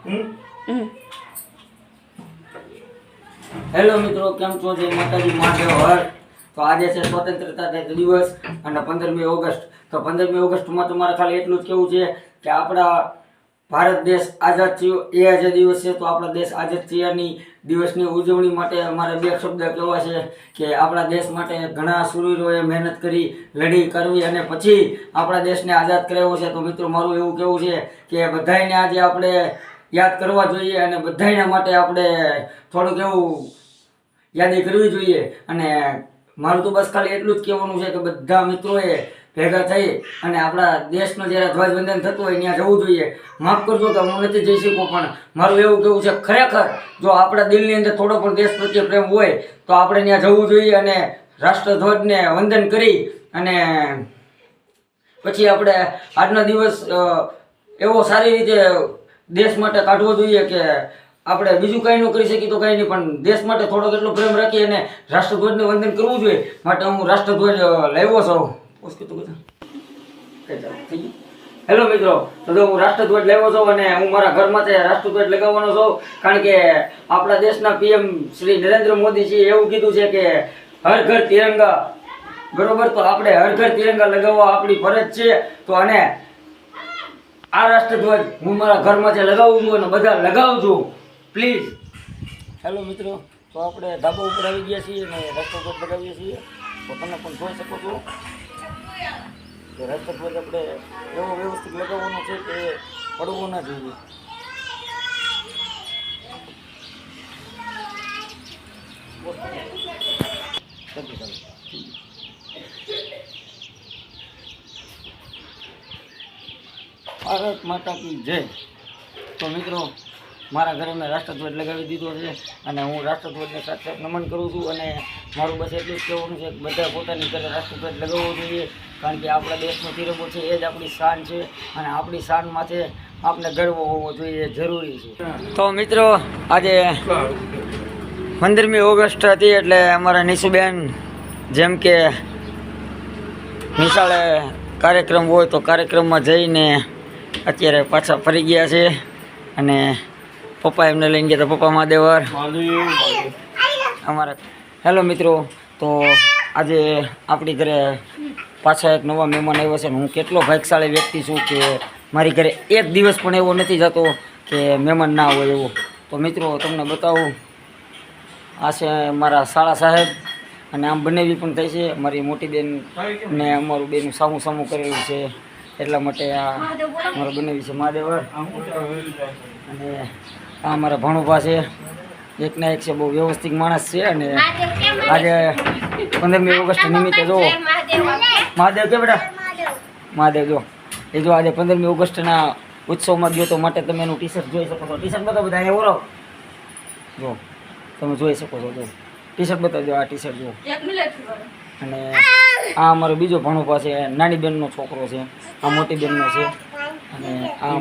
Hello મિત્રો, કેમ છો? જય માતાજી, મહાદેવ હર. તો આજે છે સ્વતંત્રતા દિવસ અને 15મી ઓગસ્ટ. તો 15મી ઓગસ્ટમાં તમારે ખાલી એટલું જ કેવું છે કે આપણા ભારત દેશ આઝાદ થયો એ આજે દિવસ છે. તો આપણા દેશ આઝાદ થયાની દિવસની ઉજવણી માટે અમારે બે શબ્દ કહેવા છે કે આપણા દેશ માટે ઘણા શૂરવીરોએ મહેનત કરી, લડી કરવી અને પછી આપણા દેશને આઝાદ કરાવ્યો છે. તો મિત્રો, મારું એવું કહેવું છે કે બધાને આજે આપણે યાદ કરવા જોઈએ અને બધાના માટે આપણે થોડુંક એવું યાદી કરવી જોઈએ. અને મારું તો બસ ખાલી એટલું જ કહેવાનું છે કે બધા મિત્રોએ ભેગા થઈ અને આપણા દેશનો જ્યારે ધ્વજવંદન થતું હોય ત્યાં જવું જોઈએ. માફ કરજો કે હું નથી જઈ શકું, પણ મારું એવું કહેવું છે ખરેખર જો આપણા દિલની અંદર થોડો પણ દેશ પ્રત્યે પ્રેમ હોય તો આપણે ત્યાં જવું જોઈએ અને રાષ્ટ્રધ્વજને વંદન કરી અને પછી આપણે આજનો દિવસ એવો સારી રીતે દેશ માટે કાઢવો જોઈએ કે આપણે બીજું કંઈ ન કરી શકીએ તો કંઈ નહીં, પણ દેશ માટે થોડોક એટલો પ્રેમ રાખી અને રાષ્ટ્રધ્વજને વંદન કરવું જોઈએ. માટે હું રાષ્ટ્રધ્વજ લાવ્યો છું. હેલો મિત્રો, તો હું રાષ્ટ્રધ્વજ લાવ્યો છું અને હું મારા ઘરમાં રાષ્ટ્રધ્વજ લગાવવાનો છું. કારણ કે આપણા દેશના પીએમ શ્રી નરેન્દ્ર મોદીજીએ એવું કીધું છે કે હર ઘર તિરંગા, બરોબર? તો આપણે હર ઘર તિરંગા લગાવવા આપણી ફરજ છે. તો અને આ રાષ્ટ્રધ્વજ હું મારા ઘરમાં લગાવું છું અને બધા લગાવજો પ્લીઝ. હેલો મિત્રો, તો આપણે ધાબા ઉપર આવી ગયા છીએ અને રાષ્ટ્રધ્વજ લગાવીએ છીએ. તો તમે પણ જોઈ શકો છો કે રાષ્ટ્રધ્વજ આપણે એવો વ્યવસ્થિત લગાવવાનો છે કે પડવો ના જોઈએ. ભારત માતા કી જય. તો મિત્રો, મારા ઘરે મેં રાષ્ટ્રધ્વજ લગાવી દીધો છે અને હું રાષ્ટ્રધ્વજને સાક્ષાત નમન કરું છું. અને મારું બસ એટલું જ કહેવાનું છે કે બધા પોતાની ઘરે રાષ્ટ્રધ્વજ લગાવવો જોઈએ. કારણ કે આપણા દેશનો તિરંગો છે એ જ આપણી શાન છે અને આપણી શાન માથે આપણે ગર્વ હોવો જોઈએ, જરૂરી છે. તો મિત્રો, આજે 15મી ઓગસ્ટ હતી એટલે અમારા નિશુબેન જેમ કે નિશાળે કાર્યક્રમ હોય તો કાર્યક્રમમાં જઈને અત્યારે પાછા ફરી ગયા છે. અને પપ્પા એમને લઈને ગયા હતા, પપ્પા મહાદેવર અમારા. હેલો મિત્રો, તો આજે આપણી ઘરે પાછા એક નવા મહેમાન આવ્યા છે. હું કેટલો ભાગ્યશાળી વ્યક્તિ છું કે મારી ઘરે એક દિવસ પણ એવો નથી જતો કે મહેમાન ના હોય એવો. તો મિત્રો, તમને બતાવું, આ છે મારા શાળા સાહેબ અને આમ બનેવી પણ થઈ છે. મારી મોટી બેન ને અમારું બેનું સામું સામું કરેલું છે એટલા માટે આ મારા બનેવી છે મહાદેવર. અને આ અમારા ભણુભા છે, એકના એક છે, બહુ વ્યવસ્થિત માણસ છે. અને આજે 15મી ઓગસ્ટ નિમિત્તે જો મહાદેવ કે બેટા મહાદેવ જો એ જો આજે 15મી ઓગસ્ટના ઉત્સવમાં ગયો તો માટે તમે એનું ટી-શર્ટ જોઈ શકો છો. ટી-શર્ટ બતાવો બધા અહીંયા ઓરો જો તમે જોઈ શકો છો. જો ટી-શર્ટ બતાવજો, આ ટી-શર્ટ જો. અને આ અમારો બીજો ભણુભા છે, નાની બેનનો છોકરો છે, આ મોટી બેનનો છે. અને આ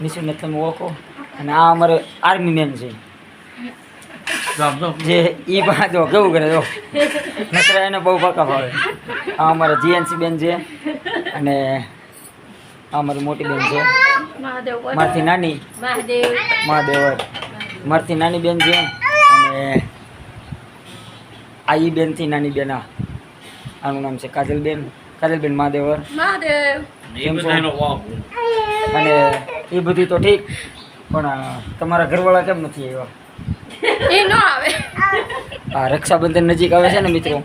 નિશુને તમે ઓળખો. અને આ અમારે આર્મી મેન છે જે ઈ પણ જો કેવું કરે જો નકરા એને બહુ પાકા ભાવે. આ અમારા જીએનસી બેન છે અને આ અમારી મોટી બેન છે, મારથી નાની મહાદેવર, મારથી નાની બેન છે. અને આ ઈ બેનથી નાની બેન, આનું નામ છે કાજલબેન, કાજલબેન મહાદેવર. અને એ બધી તો ઠીક, પણ તમારા ઘરવાળા કેમ નથી આવ્યા? હા, રક્ષાબંધન નજીક આવે છે ને મિત્રો,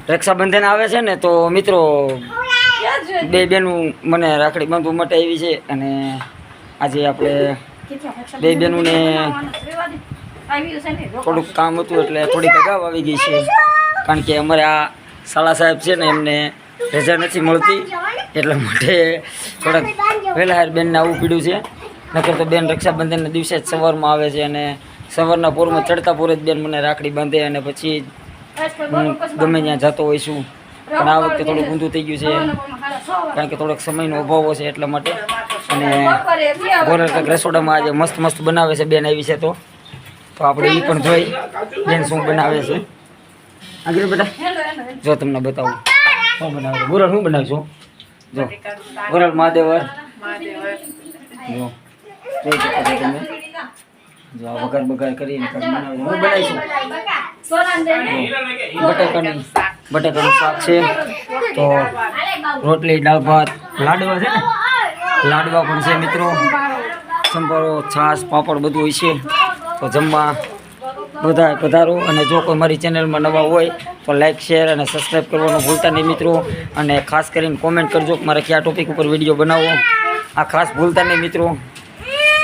રક્ષાબંધન આવે છે ને તો મિત્રો બે બેનું મને રાખડી બાંધવા માટે આવી છે. અને આજે આપણે બે બેનુંને થોડુંક કામ હતું એટલે થોડીક અગાઉ આવી ગઈ છે. કારણ કે અમારે આ શાળા સાહેબ છે ને એમને રજા નથી મળતી એટલા માટે થોડાક વહેલા હાર બેનને આવવું પડ્યું છે. નકર તો બેન રક્ષાબંધનના દિવસે જ સવારમાં આવે છે અને સવારના પોરમાં ચડતા પોરે જ બેન મને રાખડી બાંધે અને પછી હું ગમે ત્યાં જતો હોય છું. પણ આ વખતે થોડું ઊંધું થઈ ગયું છે કારણ કે થોડોક સમયનો અભાવ છે એટલા માટે. અને ગોરલ કંઈક રસોડામાં આજે મસ્ત મસ્ત બનાવે છે બેન આવી છે તો આપણે એ પણ જોઈ બેન શું બનાવે છે. આગળ બેટા જો તમને બતાવું શું બનાવે છે. ગોરલ શું બનાવીશું જો ગોરલ મહાદેવર જો જોઈ શકો છો તમે. જો આ વઘાર બઘાર કરીને બનાવી હું બનાવીશું બટાકાનું શાક છે, તો રોટલી, દાળ ભાત, લાડવા છે ને, લાડવા પણ છે મિત્રો, સંભારો, છાશ, પાપડ બધું હોય છે. તો જમવા બધા પધારો. અને જો કોઈ મારી ચેનલમાં નવા હોય તો લાઈક, શેર અને સબસ્ક્રાઈબ કરવાનું ભૂલતા નહીં મિત્રો. અને ખાસ કરીને કોમેન્ટ કરજો કે મારે કયા ટોપિક ઉપર વિડીયો બનાવવો, આ ખાસ ભૂલતા નહીં મિત્રો.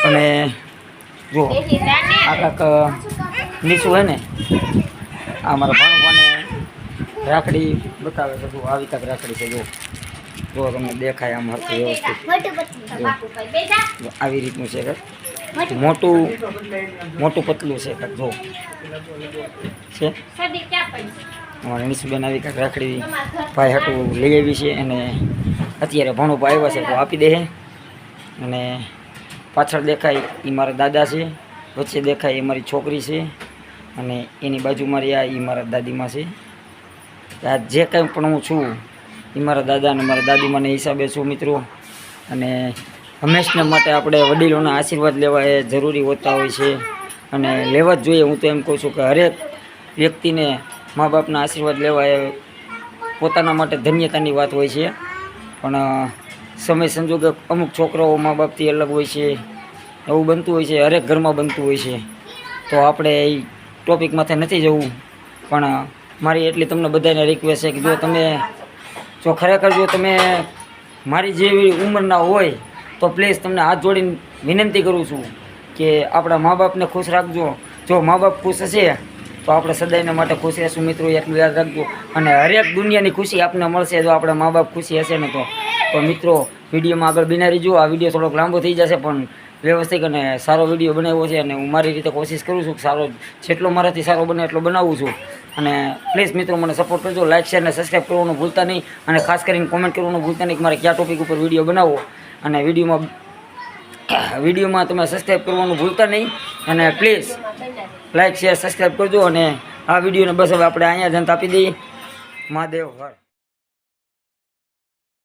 અને જો આ કાંક નીચું હોય ને, આ મારા ભાણુભાને રાખડી બતાવે છે. જો આવી કાંક રાખડી છે, જો તમને દેખાય આમ હરખું વ્યવસ્થિત. જો આવી રીતનું છે કાંક મોટું પતલું છે કાંક જો છે. અમારે નિશુબેન આવી કાંક રાખડી ભાઈ હાટું લઈ આવી છે, અને અત્યારે ભાણુભા આવ્યા છે તો આપી દે. અને પાછળ દેખાય એ મારા દાદા છે, વચ્ચે દેખાય એ મારી છોકરી છે, અને એની બાજુ મારી આ એ મારા દાદીમાં છે. આ જે કંઈ પણ હું છું એ મારા દાદા અને મારા દાદીમાને હિસાબે છું મિત્રો. અને હંમેશને માટે આપણે વડીલોના આશીર્વાદ લેવા એ જરૂરી હોતા હોય છે, અને લેવા જ જોઈએ. હું તો એમ કહું છું કે હરેક વ્યક્તિને મા બાપના આશીર્વાદ લેવા એ પોતાના માટે ધન્યતાની વાત હોય છે. પણ સમય સંજોગે અમુક છોકરાઓ મા બાપથી અલગ હોય છે, એવું બનતું હોય છે, હરેક ઘરમાં બનતું હોય છે. તો આપણે એ ટોપિક માથે નથી જવું, પણ મારી એટલી તમને બધાને રિક્વેસ્ટ છે કે જો ખરેખર જો તમે મારી જેવી ઉંમરના હોય તો પ્લીઝ તમને હાથ જોડીને વિનંતી કરું છું કે આપણા મા બાપને ખુશ રાખજો. જો મા બાપ ખુશ હશે તો આપણે સદાયને માટે ખુશ રહેશું મિત્રો, એટલું યાદ રાખજો. અને હરેક દુનિયાની ખુશી આપણને મળશે જો આપણા મા બાપ ખુશી હશે ને. તો મિત્રો વિડીયોમાં આગળ બિના રહીજો. આ વિડીયો થોડોક લાંબો થઈ જશે, પણ વ્યવસ્થિત અને સારો વિડીયો બનાવ્યો છે, અને હું મારી રીતે કોશિશ કરું છું કે સારો જેટલો મારાથી સારો બને એટલો બનાવું છું. અને પ્લીઝ મિત્રો મને સપોર્ટ કરજો, લાઇક, શેર અને સબસ્ક્રાઈબ કરવાનું ભૂલતા નહીં. અને ખાસ કરીને કોમેન્ટ કરવાનું ભૂલતા નહીં કે મારે કયા ટોપિક ઉપર વિડીયો બનાવવો. અને વિડીયોમાં તમે સબસ્ક્રાઈબ કરવાનું ભૂલતા નહીં. અને પ્લીઝ લાઇક, શેર, સબસ્ક્રાઈબ કરજો. અને આ વિડીયોને બસ હવે આપણે અહીંયા જ અંત આપી દઈએ. મહાદેવ હર.